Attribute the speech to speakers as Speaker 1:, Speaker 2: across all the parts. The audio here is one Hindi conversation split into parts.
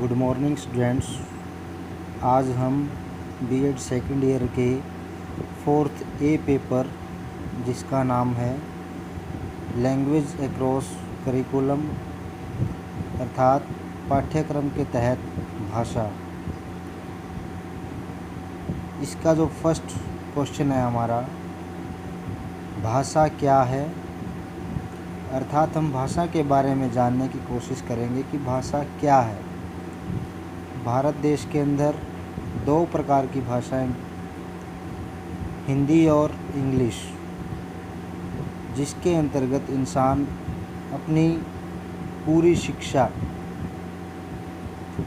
Speaker 1: Good morning students. आज हम बीएड सेकेंड ईयर के 4th ए पेपर जिसका नाम है लैंग्वेज अक्रॉस करिकुलम अर्थात पाठ्यक्रम के तहत भाषा, इसका जो फर्स्ट क्वेश्चन है हमारा, भाषा क्या है। अर्थात हम भाषा के बारे में जानने की कोशिश करेंगे कि भाषा क्या है। भारत देश के अंदर 2 प्रकार की भाषाएं, हिंदी और इंग्लिश, जिसके अंतर्गत इंसान अपनी पूरी शिक्षा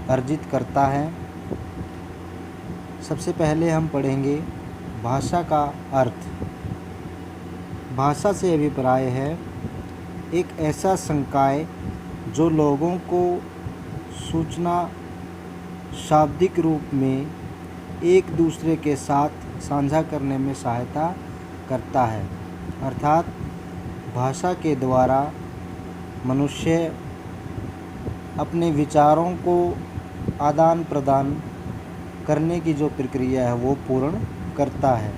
Speaker 1: अर्जित करता है। सबसे पहले हम पढ़ेंगे भाषा का अर्थ। भाषा से अभिप्राय है एक ऐसा संकाय जो लोगों को सूचना शाब्दिक रूप में एक दूसरे के साथ साझा करने में सहायता करता है। अर्थात भाषा के द्वारा मनुष्य अपने विचारों को आदान प्रदान करने की जो प्रक्रिया है वो पूर्ण करता है।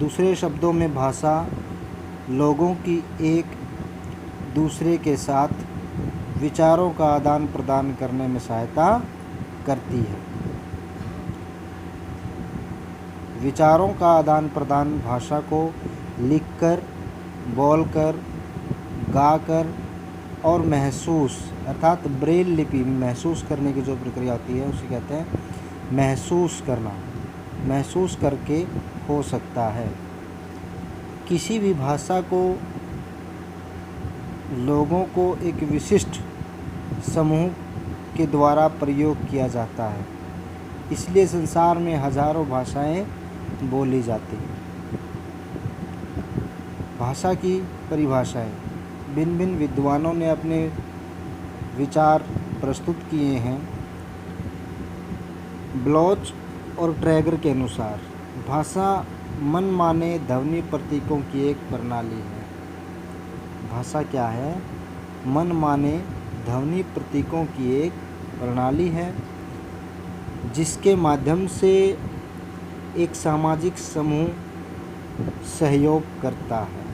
Speaker 1: दूसरे शब्दों में भाषा लोगों की एक दूसरे के साथ विचारों का आदान प्रदान करने में सहायता करती है। विचारों का आदान प्रदान भाषा को लिखकर, बोलकर, गाकर और महसूस अर्थात ब्रेल लिपि में महसूस करने की जो प्रक्रिया होती है उसे कहते हैं महसूस करना, महसूस करके हो सकता है। किसी भी भाषा को लोगों को एक विशिष्ट समूह के द्वारा प्रयोग किया जाता है, इसलिए संसार में हजारों भाषाएं बोली जाती हैं। भाषा की परिभाषाएं भिन्न भिन्न विद्वानों ने अपने विचार प्रस्तुत किए हैं। ब्लॉच और ट्रैगर के अनुसार भाषा मनमाने ध्वनि प्रतीकों की एक प्रणाली है। भाषा क्या है? मनमाने ध्वनि प्रतीकों की एक प्रणाली है जिसके माध्यम से एक सामाजिक समूह सहयोग करता है।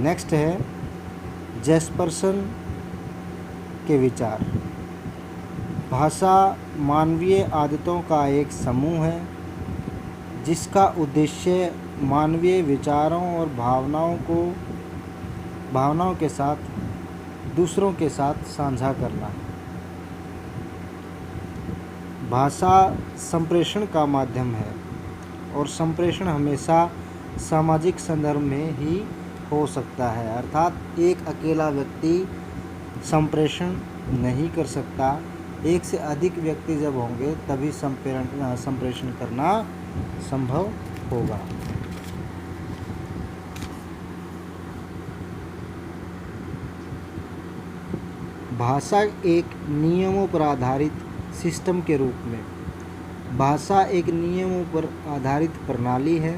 Speaker 1: नेक्स्ट है जैस्पर्सन के विचार। भाषा मानवीय आदतों का एक समूह है जिसका उद्देश्य मानवीय विचारों और भावनाओं के साथ दूसरों के साथ साझा करना है। भाषा संप्रेषण का माध्यम है और संप्रेषण हमेशा सामाजिक संदर्भ में ही हो सकता है। अर्थात एक अकेला व्यक्ति संप्रेषण नहीं कर सकता, एक से अधिक व्यक्ति जब होंगे तभी संप्रेषण करना संभव होगा। भाषा एक नियमों पर आधारित सिस्टम के रूप में, भाषा एक नियमों पर आधारित प्रणाली है।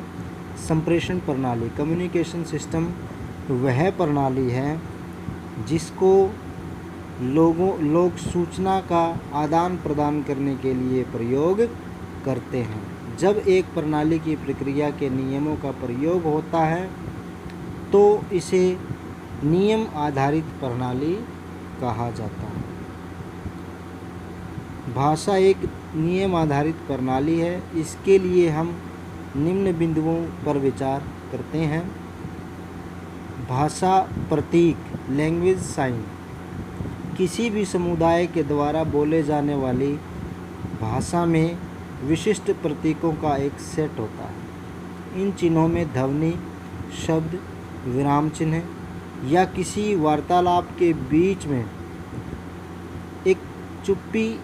Speaker 1: संप्रेषण प्रणाली, कम्युनिकेशन सिस्टम वह प्रणाली है जिसको लोग सूचना का आदान प्रदान करने के लिए प्रयोग करते हैं। जब एक प्रणाली की प्रक्रिया के नियमों का प्रयोग होता है तो इसे नियम आधारित प्रणाली कहा जाता है। भाषा एक नियम आधारित प्रणाली है। इसके लिए हम निम्न बिंदुओं पर विचार करते हैं। भाषा प्रतीक, लैंग्वेज साइन, किसी भी समुदाय के द्वारा बोले जाने वाली भाषा में विशिष्ट प्रतीकों का एक सेट होता है। इन चिन्हों में ध्वनि, शब्द, विराम चिन्ह या किसी वार्तालाप के बीच में एक चुप्पी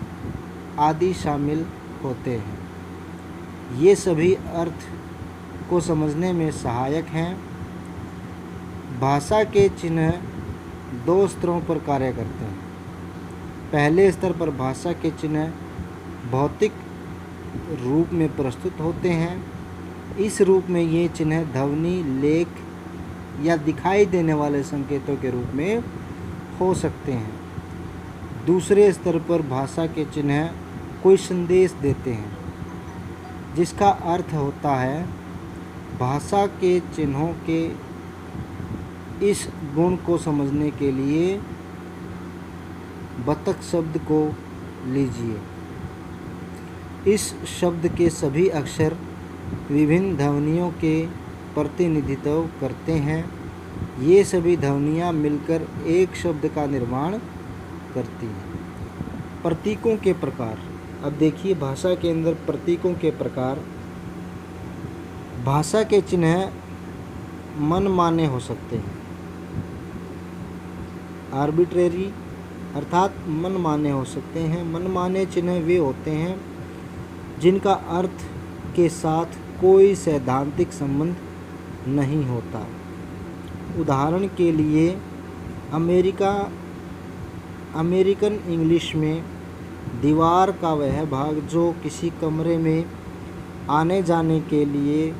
Speaker 1: आदि शामिल होते हैं। ये सभी अर्थ को समझने में सहायक हैं। भाषा के चिन्ह 2 स्तरों पर कार्य करते हैं। पहले स्तर पर भाषा के चिन्ह भौतिक रूप में प्रस्तुत होते हैं। इस रूप में ये चिन्ह ध्वनि, लेख या दिखाई देने वाले संकेतों के रूप में हो सकते हैं। दूसरे स्तर पर भाषा के चिन्ह कोई संदेश देते हैं, जिसका अर्थ होता है भाषा के चिन्हों के इस गुण को समझने के लिए बतख शब्द को लीजिए। इस शब्द के सभी अक्षर विभिन्न ध्वनियों के प्रतिनिधित्व करते हैं। ये सभी ध्वनियाँ मिलकर एक शब्द का निर्माण करती हैं। प्रतीकों के प्रकार। अब देखिए भाषा के अंदर प्रतीकों के प्रकार। भाषा के चिन्ह मनमाने हो सकते हैं। आर्बिट्रेरी अर्थात मनमाने हो सकते हैं। मनमाने चिन्ह वे होते हैं जिनका अर्थ के साथ कोई सैद्धांतिक संबंध नहीं होता। उदाहरण के लिए अमेरिकन इंग्लिश में दीवार का वह भाग जो किसी कमरे में आने जाने के लिए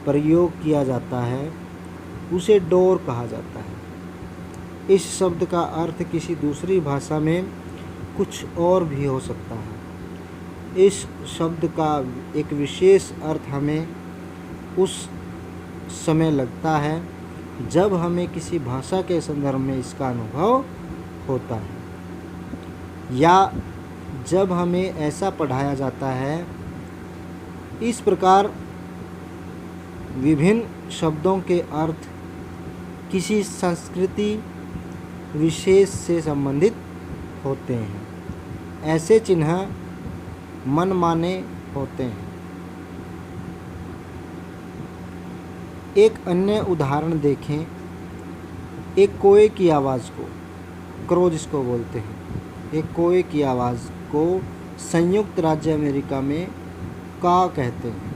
Speaker 1: प्रयोग किया जाता है उसे डोर कहा जाता है। इस शब्द का अर्थ किसी दूसरी भाषा में कुछ और भी हो सकता है। इस शब्द का एक विशेष अर्थ हमें उस समय लगता है जब हमें किसी भाषा के संदर्भ में इसका अनुभव होता है या जब हमें ऐसा पढ़ाया जाता है। इस प्रकार विभिन्न शब्दों के अर्थ किसी संस्कृति विशेष से संबंधित होते हैं। ऐसे चिन्ह मनमाने होते हैं। एक अन्य उदाहरण देखें। एक कोए की आवाज़ को, क्रो जिसको बोलते हैं, एक कोए की आवाज़ को संयुक्त राज्य अमेरिका में का कहते हैं।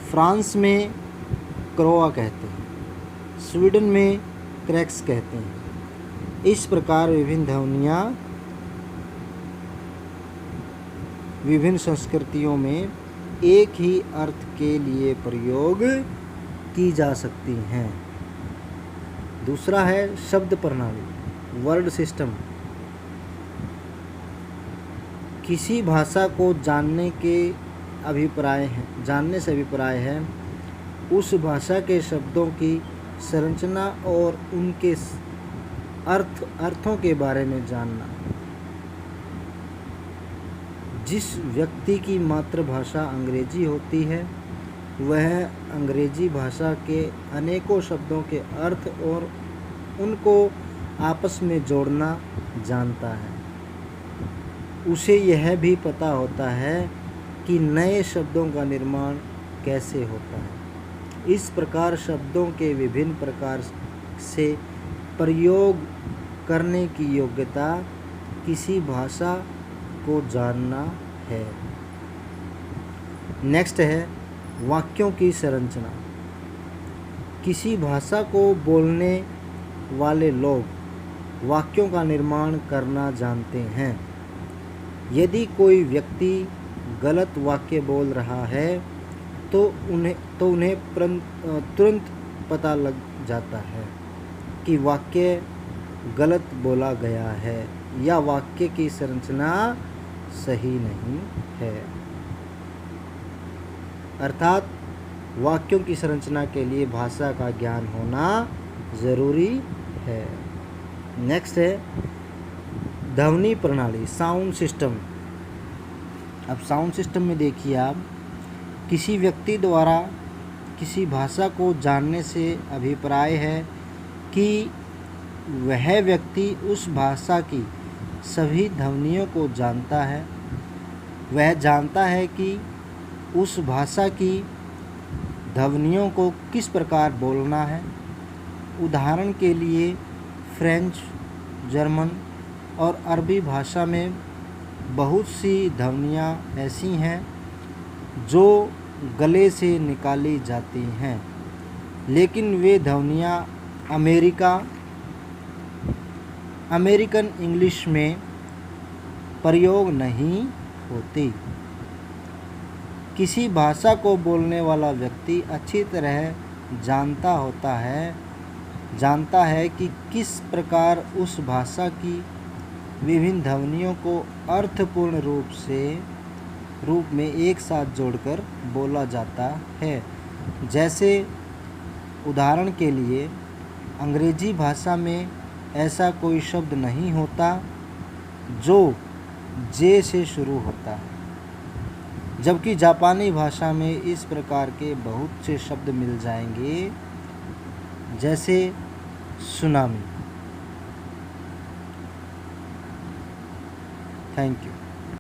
Speaker 1: फ्रांस में क्रोआ कहते हैं। स्वीडन में क्रैक्स कहते हैं। इस प्रकार विभिन्न ध्वनियाँ विभिन्न संस्कृतियों में एक ही अर्थ के लिए प्रयोग की जा सकती हैं। दूसरा है शब्द प्रणाली, वर्ड सिस्टम। किसी भाषा को जानने से अभिप्राय है उस भाषा के शब्दों की संरचना और उनके अर्थों के बारे में जानना। जिस व्यक्ति की मातृभाषा अंग्रेजी होती है वह अंग्रेजी भाषा के अनेकों शब्दों के अर्थ और उनको आपस में जोड़ना जानता है। उसे यह भी पता होता है कि नए शब्दों का निर्माण कैसे होता है। इस प्रकार शब्दों के विभिन्न प्रकार से प्रयोग करने की योग्यता किसी भाषा को जानना है। नेक्स्ट है वाक्यों की संरचना। किसी भाषा को बोलने वाले लोग वाक्यों का निर्माण करना जानते हैं। यदि कोई व्यक्ति गलत वाक्य बोल रहा है तो उन्हें तुरंत पता लग जाता है कि वाक्य गलत बोला गया है या वाक्य की संरचना सही नहीं है। अर्थात वाक्यों की संरचना के लिए भाषा का ज्ञान होना ज़रूरी है। नेक्स्ट है ध्वनि प्रणाली, साउंड सिस्टम। अब साउंड सिस्टम में देखिए आप, किसी व्यक्ति द्वारा किसी भाषा को जानने से अभिप्राय है कि वह व्यक्ति उस भाषा की सभी ध्वनियों को जानता है। वह जानता है कि उस भाषा की ध्वनियों को किस प्रकार बोलना है। उदाहरण के लिए फ्रेंच, जर्मन और अरबी भाषा में बहुत सी ध्वनियाँ ऐसी हैं जो गले से निकाली जाती हैं, लेकिन वे ध्वनियाँ अमेरिकन इंग्लिश में प्रयोग नहीं होती। किसी भाषा को बोलने वाला व्यक्ति अच्छी तरह जानता होता है जानता है कि किस प्रकार उस भाषा की विभिन्न ध्वनियों को अर्थपूर्ण रूप में एक साथ जोड़कर बोला जाता है। जैसे उदाहरण के लिए अंग्रेजी भाषा में ऐसा कोई शब्द नहीं होता जो जे से शुरू होता है, जबकि जापानी भाषा में इस प्रकार के बहुत से शब्द मिल जाएंगे, जैसे सुनामी। Thank you.